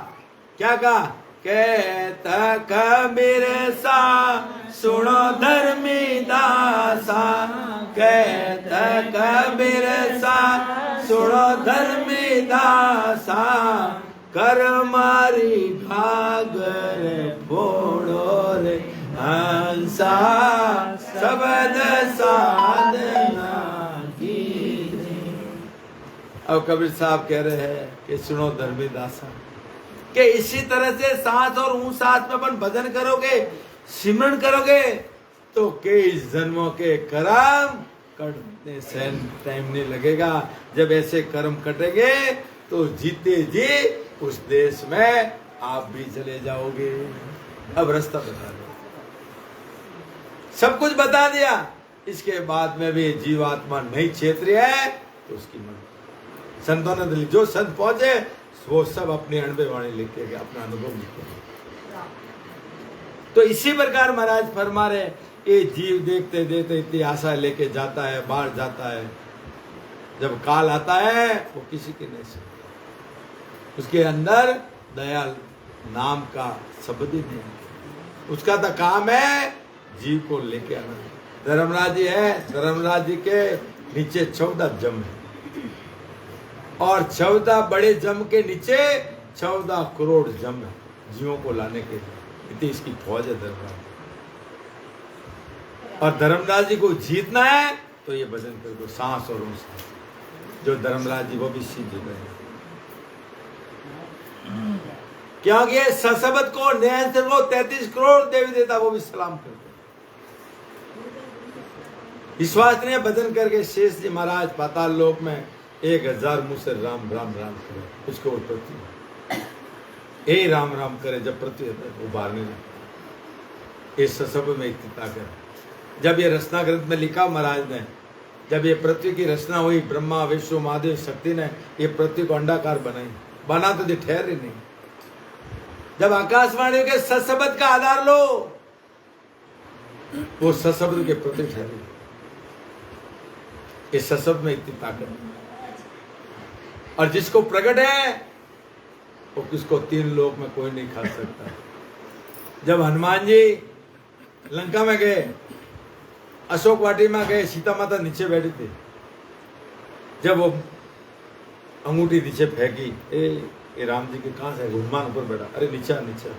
क्या कहा? कहता कबीर सा सुनो धर्मी दासा, कहता कबीर सा सुनो धर्मी दासा, कर मारी घागर फोड़ो रे हंसा, शब्द साधना की। अब कबीर साहब कह रहे हैं कि सुनो धर्मी दासा, कि इसी तरह से सांस और ऊ सांस में अपन भजन करोगे, सिमरन करोगे, तो कई जन्मों के कर्म कटने से टाइम नहीं लगेगा। जब ऐसे कर्म कटेंगे तो जीते जी उस देश में आप भी चले जाओगे। अब रास्ता बता दो, सब कुछ बता दिया। इसके बाद में भी जीवात्मा नहीं क्षेत्रीय है तो उसकी मन संतों ने, जो संत पहुंचे वो सब अपनी अनुभव वाणी लिखे गए, अपना अनुभव लिखे। तो इसी प्रकार महाराज फरमा रहे, ये जीव देखते देखते इतनी आशा लेके जाता है, बाहर जाता है, जब काल आता है वो किसी की नहीं सुनता। उसके अंदर दयाल नाम का शब्द ही नहीं। उसका तो काम है जीव को लेके आना। धर्मराज जी है, धर्मराज जी के नीचे 14 जम है और 14 बड़े जम के नीचे 14 करोड़ जम है जीवों को लाने के लिए। इतनी इसकी फौज है धर्मराज। और धर्मराज जी को जीतना है तो ये भजन कर दो सांस और ऊंस। जो धर्मराज जी वो भी सीख गए क्योंकि ससबत को नयन को 33 करोड़ देवी देवता वो भी सलाम करते। विश्वास ने भजन करके शेष जी महाराज पाताल लोक में 1000 मुंह से राम राम राम करे उसको पृथ्वी ए राम राम करे। जब पृथ्वी उबारने लगे इस सब में इतनी ताकत। जब ये रचना ग्रंथ में लिखा महाराज ने, जब ये पृथ्वी की रचना हुई ब्रह्मा विष्णु महादेव शक्ति ने ये पृथ्वी को अंडाकार बनाई, बना तो ठहर ही नहीं। जब आकाशवाणी के सशब्द का आधार लो वो सशब्द के प्रति ठहरे। इस सशब्द में इतनी ताकत और जिसको प्रकट है वो किसको 3 लोक में कोई नहीं खा सकता। जब हनुमान जी लंका में गए, अशोक वाटी में गए, सीता माता नीचे बैठी थी। जब वो अंगूठी नीचे फेंकी, ये राम जी के कहां से? हनुमान ऊपर बैठा, अरे नीचा नीचा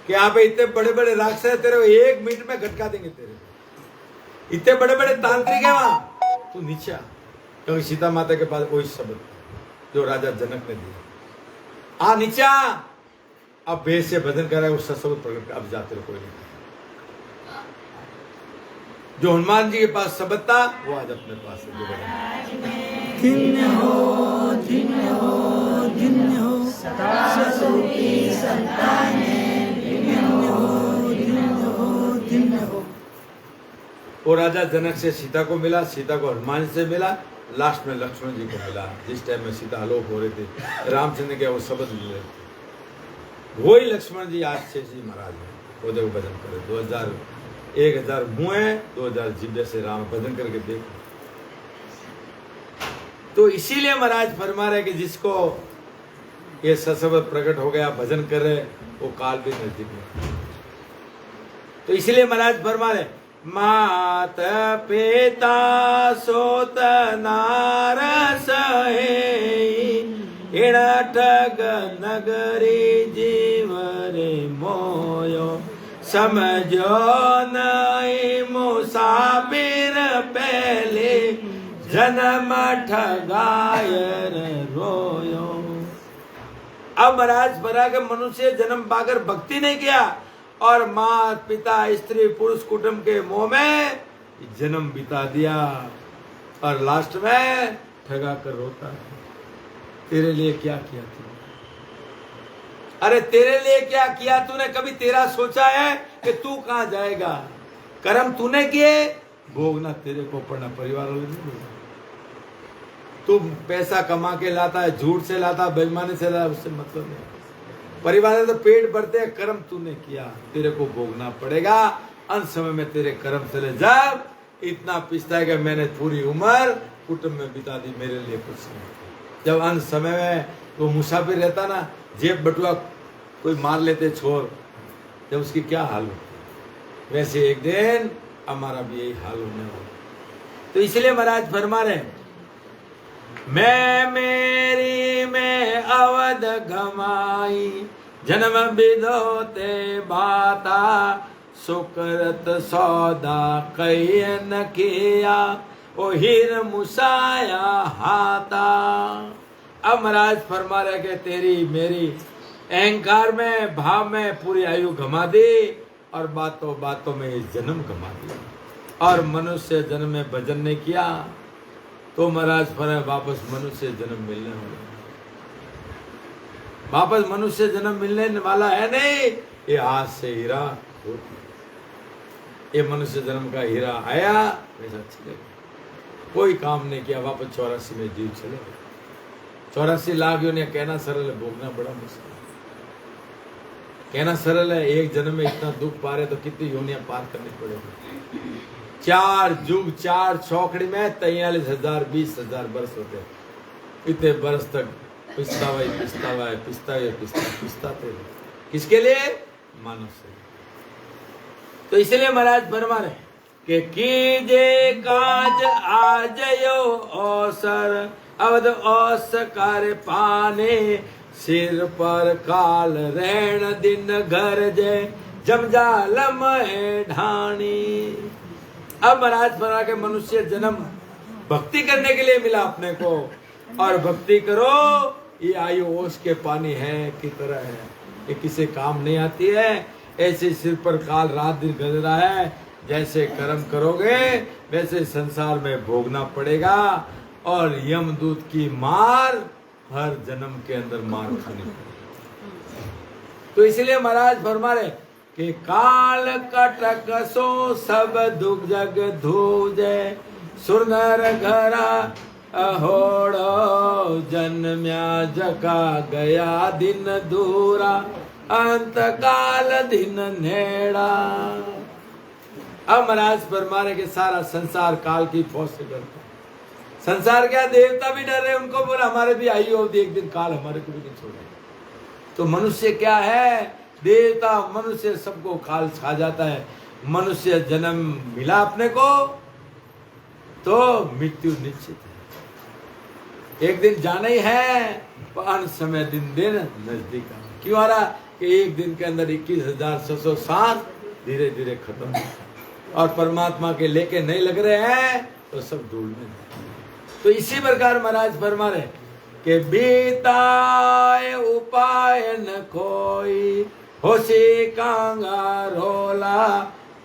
कि यहाँ पे इतने बड़े बड़े राक्षस है, तेरे 1 मिनट में घटका देंगे तेरे। इतने बड़े बड़े तांत्रिक है वहां, तू नीचा। क्योंकि सीता माता के पास कोई शब्द जो राजा जनक ने दिया, आ नीचा। अब बेस से भजन कर रहा है उसका शब्द प्रकट। अब जाते रहो, कोई नहीं। जो हनुमान जी के पास शब्द था वो आज अपने पास है। जो भजन धन्य हो धन्य हो धन्य हो सरस्वती संतान धन्य हो धन्य हो धन्य हो। वो राजा जनक से सीता को मिला, सीता को हनुमान से मिला, लास्ट में लक्ष्मण जी को मिला। जिस टाइम में सीता आलोक हो रहे थे, रामचंद्र के वो शब्द मिले, वही लक्ष्मण जी आज से जी महाराज है। वो देखो भजन करे 1000 मुंह है, 2000 जिब्बे से राम भजन करके देखो। तो इसीलिए महाराज फरमा रहे कि जिसको ये सशब्द प्रकट हो गया, भजन करे, वो काल भी नजदीक में। तो इसीलिए महाराज फरमा रहे मात पिता सोत नारस ठग नगरी जीवरे मोयो समझो नहीं मुसाफिर पहले जन्म ठगायर रोयो। अब महाराज भरा के मनुष्य जन्म पाकर भक्ति नहीं किया और माँ पिता स्त्री पुरुष कुटुंब के मोह में जन्म बिता दिया और लास्ट में ठगा कर रोता है। तेरे लिए क्या किया तूने? अरे तेरे लिए क्या किया तूने? कभी तेरा सोचा है कि तू कहां जाएगा? कर्म तूने किए, भोगना तेरे को पड़ना, परिवार वाले नहीं भोगना। तू पैसा कमा के लाता है, झूठ से लाता, बेईमानी से लाता, उससे मतलब नहीं। परिवार में तो पेट भरते हैं, कर्म तूने किया, तेरे को भोगना पड़ेगा। अंत समय में तेरे कर्म चले जब इतना पिसता है कि मैंने पूरी उम्र कुटुंब में बिता दी, मेरे लिए कुछ नहीं। जब अंत समय में वो मुसाफिर रहता ना, जेब बटुआ कोई मार लेते छोर, जब उसकी क्या हाल होती, वैसे एक दिन हमारा भी यही हाल होने वाला। तो इसलिए महाराज फरमा रहे मैं मेरी में अवध घमाई जन्म विधोते बाता सुकृत सौदा कैन किया ओ हीर मुसाया हाथा। अब महाराज फरमा रहे कि तेरी मेरी अहंकार में भाव में पूरी आयु घमा दी और बातों बातों में जन्म घमा दिया और मनुष्य जन्म में भजन नहीं किया तो महाराज फरमा वापस मनुष्य जन्म मिलने वाला, वापस मनुष्य जन्म मिलने वाला है नहीं। ये हाथ से हीरा होती, ये मनुष्य जन्म का हीरा आया वैसा चलेगा। कोई काम नहीं किया, वापस 84 में जीव चले। 84 लाख योनियां कहना सरल है, भोगना बड़ा मुश्किल। कहना सरल है, एक जन्म में इतना दुख पा रहे तो कितनी योनियां पार करनी पड़ेगी। 4 युग 4 चौकड़ी में 43,000 20,000 वर्ष होते, इतने वर्ष तक पिस्ता थे। किसके लिए? मानव शरीर। तो इसलिए महाराज फरमा रहे कि कीजे काज आजयो अवसर अवध औसकार पाने सिर पर काल रहन दिन घर जय जमजालम ढाणी। अब महाराज फरमा के मनुष्य जन्म भक्ति करने के लिए मिला अपने को, और भक्ति करो ये आयु ओस के पानी है की तरह है, ये किसी काम नहीं आती है। ऐसे सिर पर काल रात दिन गज रहा है, जैसे कर्म करोगे वैसे संसार में भोगना पड़ेगा, और यमदूत की मार हर जन्म के अंदर मार खानी पड़ेगी। तो इसलिए महाराज फरमा रहे कि काल कटक सो सब दुख जग धूजे सुरनर घरा अहोड़ो जन्म्या जका गया दिन दूरा अंत काल दिन नेड़ा। अब महाराज फरमा रहे कि सारा संसार काल की फौज से डरता है। संसार क्या, देवता भी डर रहे, उनको बोला हमारे भी आयु अवधि एक दिन काल हमारे को भी नहीं छोड़ेगा। तो मनुष्य क्या है, देवता मनुष्य सबको काल खा जाता है। मनुष्य जन्म मिला अपने को तो मृत्यु निश्चित है, एक दिन जाना ही है, पर समय दिन दिन नजदीक आ। क्यों आ रहा कि एक दिन के अंदर 21,607 धीरे धीरे खत्म, और परमात्मा के लेके नहीं लग रहे हैं तो सब ढूंढने। तो इसी प्रकार महाराज फरमा रहे कि बीताए उपाय न कोई होशी कांगा रोला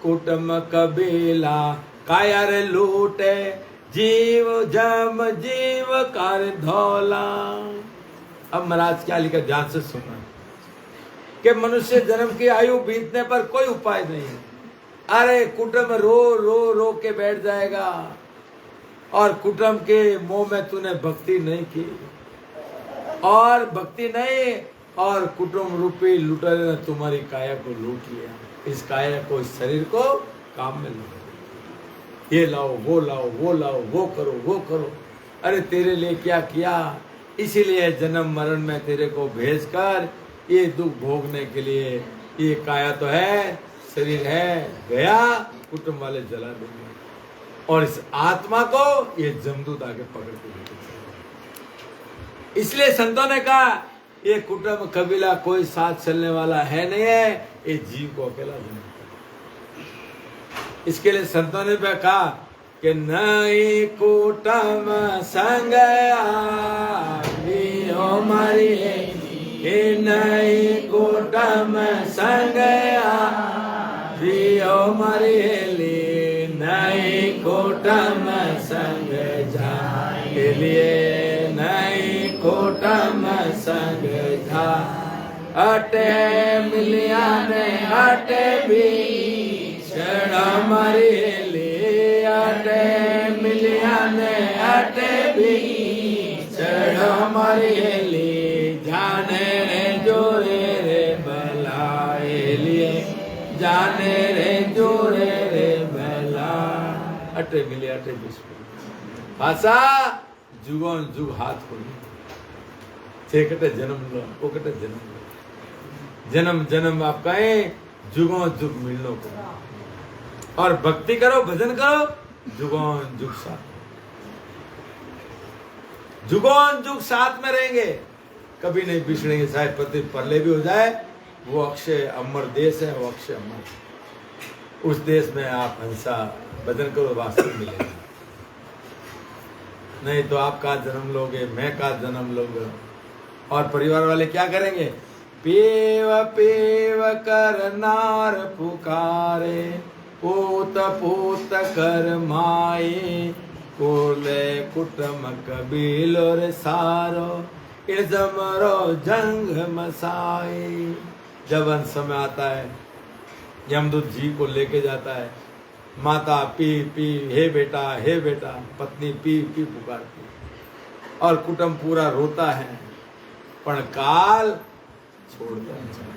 कुटुम कबीला कायर लूटे जीव जम जीव कर धोला। अब महाराज क्या लिखा, ध्यान से सुनना कि मनुष्य जन्म की आयु बीतने पर कोई उपाय नहीं है। अरे कुटुंब रो रो रो के बैठ जाएगा, और कुटुंब के मोह में तूने भक्ति नहीं की, और भक्ति नहीं, और कुटुंब रूपी लुटेरे ने तुम्हारी काया को लूट लिया। इस काया को, इस शरीर को काम में लगा, ये लाओ वो लाओ, वो लाओ वो करो वो करो। अरे तेरे लिए क्या किया, इसीलिए जन्म मरण में तेरे को भेजकर ये दुख भोगने के लिए। ये काया तो है, शरीर है, गया कुटुंब वाले जला देंगे, और इस आत्मा को ये जमदूत आके पकड़ के लेके चलेगा। इसलिए संतों ने कहा ये कुटुंब कबीला कोई साथ चलने वाला है नहीं है, ये जीव को अकेला देना। इसके लिए संतों ने भी कहा कि नहीं कुटुंब संग आवी हमारी, नहीं कुटुंब संग आवी हमारी, नहीं कुटुंब संग जाए लिए, नहीं कुटुंब संग जा अटे मिलिया ने अटे भी हमारे लिए, अटे मिलिया ने अटे भी हमारे लिए, जाने रे जोरे रे बलाए लिए, जाने रे जोरे रे बला अटे मिले अटे बिस्कुट भाषा जुगों जुग हाथ खोली थे कटे जन्म लो वो कटे जन्म लो, जन्म जन्म आप कहें जुगों जुग मिलनो को, और भक्ति करो भजन करो जुगों जुग साथ, जुगों जुग साथ में रहेंगे, कभी नहीं बिछड़ेंगे। चाहे पति परले भी हो जाए, वो अक्षय अमर देश है, वो अक्षय अमर। उस देश में आप हंसा भजन करो, वास्तव मिलेगा। नहीं तो आप का जन्म लोगे, मैं का जन्म लूंगा, और परिवार वाले क्या करेंगे, पेव पेव कर नार पुकारे, पूत पूत कर माए, कोले कुटुम कबीलो रे सारो, इर्जमरो जंग मसाए। जब अंत समय आता है, यमदूत जी को लेके जाता है, माता पी पी हे बेटा, पत्नी पी पी पुकारती, और कुटुंब पूरा रोता है, पर काल छोड़ता है।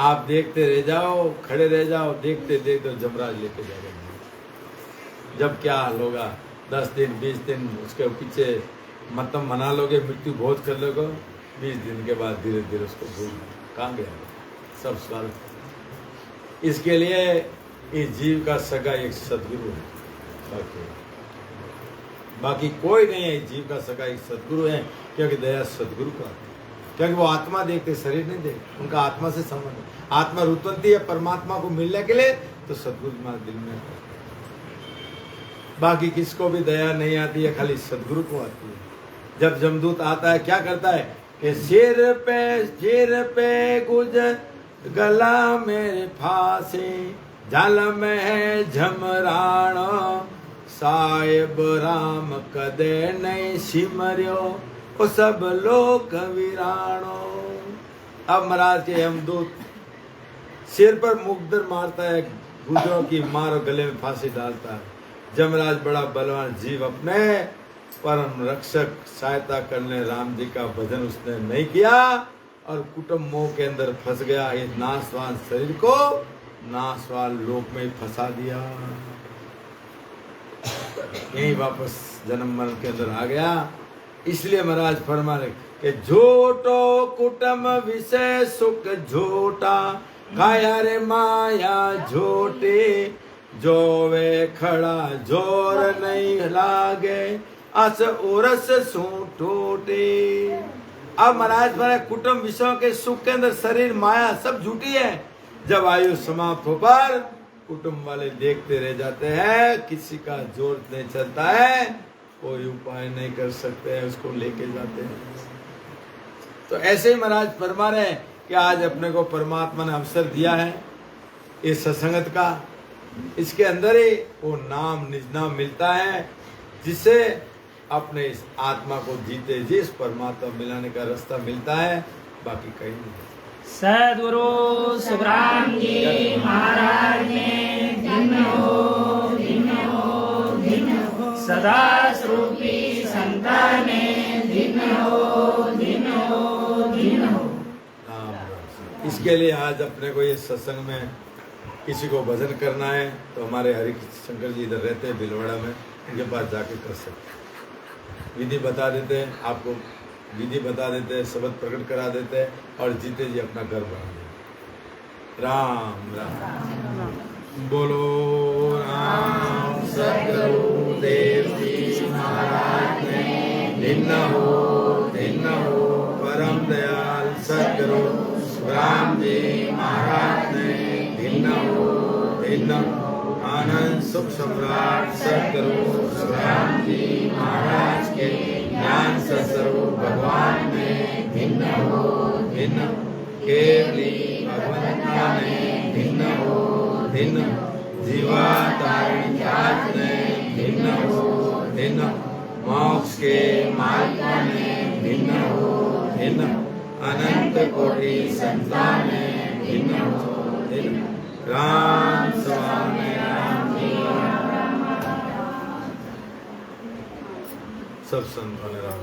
आप देखते रह जाओ, खड़े रह जाओ, देखते देखते जमराज लेके जाएगा। जब क्या हाल होगा, 10 दिन 20 दिन उसके पीछे मतलब मना लोगे, मृत्यु बहुत कर लोगे, 20 दिन के बाद धीरे धीरे उसको भूल कहाँ गया। सब स्वार्थ। इसके लिए इस जीव का सगा एक सदगुरु है, बाकी कोई नहीं है। इस जीव का सगा एक सदगुरु है, क्योंकि दया सदगुरु का, क्योंकि वो आत्मा देखते, शरीर नहीं देखते, उनका आत्मा से संबंध है। आत्मा रुतवंती है परमात्मा को मिलने के लिए, तो सदगुरु तुम्हारे दिल में है। बाकी किसको भी दया नहीं आती है, खाली सदगुरु को आती है। जब जमदूत आता है क्या करता है कि सिर पे गुजर गला मेरे फांसे, जल में है झमराणो, साहिब राम कदे नहीं सिमरियो, वो सब लोग वीराणो। अब महाराज के यमदूत सिर पर मुकदर मारता है, गुजरों की मार गले में फांसी डालता है। जमराज बड़ा बलवान जीव अपने परम रक्षक सहायता करने राम जी का भजन उसने नहीं किया और कुटुंब मोह के अंदर फंस गया। इस नाशवान शरीर को नाशवान लोक में फंसा दिया, यही वापस जन्म मरण के अंदर आ गया। इसलिए महाराज फरमा रहे कि झूठो कुटुंब विषय सुख झूठा, काया रे माया झूठी, जो वे खड़ा जोर नहीं लागे, अस उरस सू टूटे। अब महाराज फरमा कुटुंब विषयों के सुख के अंदर शरीर माया सब झूठी है। जब आयु समाप्त हो पर कुटुंब वाले देखते रह जाते हैं, किसी का जोर नहीं चलता है, कोई उपाय नहीं कर सकते हैं, उसको लेके जाते हैं। तो ऐसे ही महाराज फरमा रहे हैं कि आज अपने को परमात्मा ने अवसर दिया है इस सत्संगत का, इसके अंदर ही वो नाम निज नाम मिलता है, जिससे अपने इस आत्मा को जीते जी इस परमात्मा मिलाने का रास्ता मिलता है, बाकी कहीं नहीं। सद्गुरु सुखराम जी महाराज ने धन्य हो, धन्य हो, धन्य हो। सदा स्वरूपी संतान ने धन्य हो, धन्य हो, धन्य हो। इसके लिए आज अपने को ये सत्संग में किसी को भजन करना है तो हमारे हरि शंकर जी इधर रहते हैं भिलवाड़ा में, उनके पास जाके कर सकते। विधि बता देते हैं आपको, विधि बता देते हैं, शब्द प्रकट करा देते हैं और जीते जी अपना घर बना देते। राम राम बोलो राम सद्गुरु देव जी महाराज ने धिन्न हो परम दयाल सद्गुरु राम जी महाराज ने धिन्न हो आनंद सुख सम्राट सद्गुरु राम जी महाराज के ज्ञान स्वरूप भगवान में भिन्न हो केवली भगवंता ने भिन्न जीवातारण जात ने भिन्न मोक्ष के मार्ग में भिन्न हो अनंत कोटि संतान ने भिन्न राम स्वामी राम जी सब संतान राम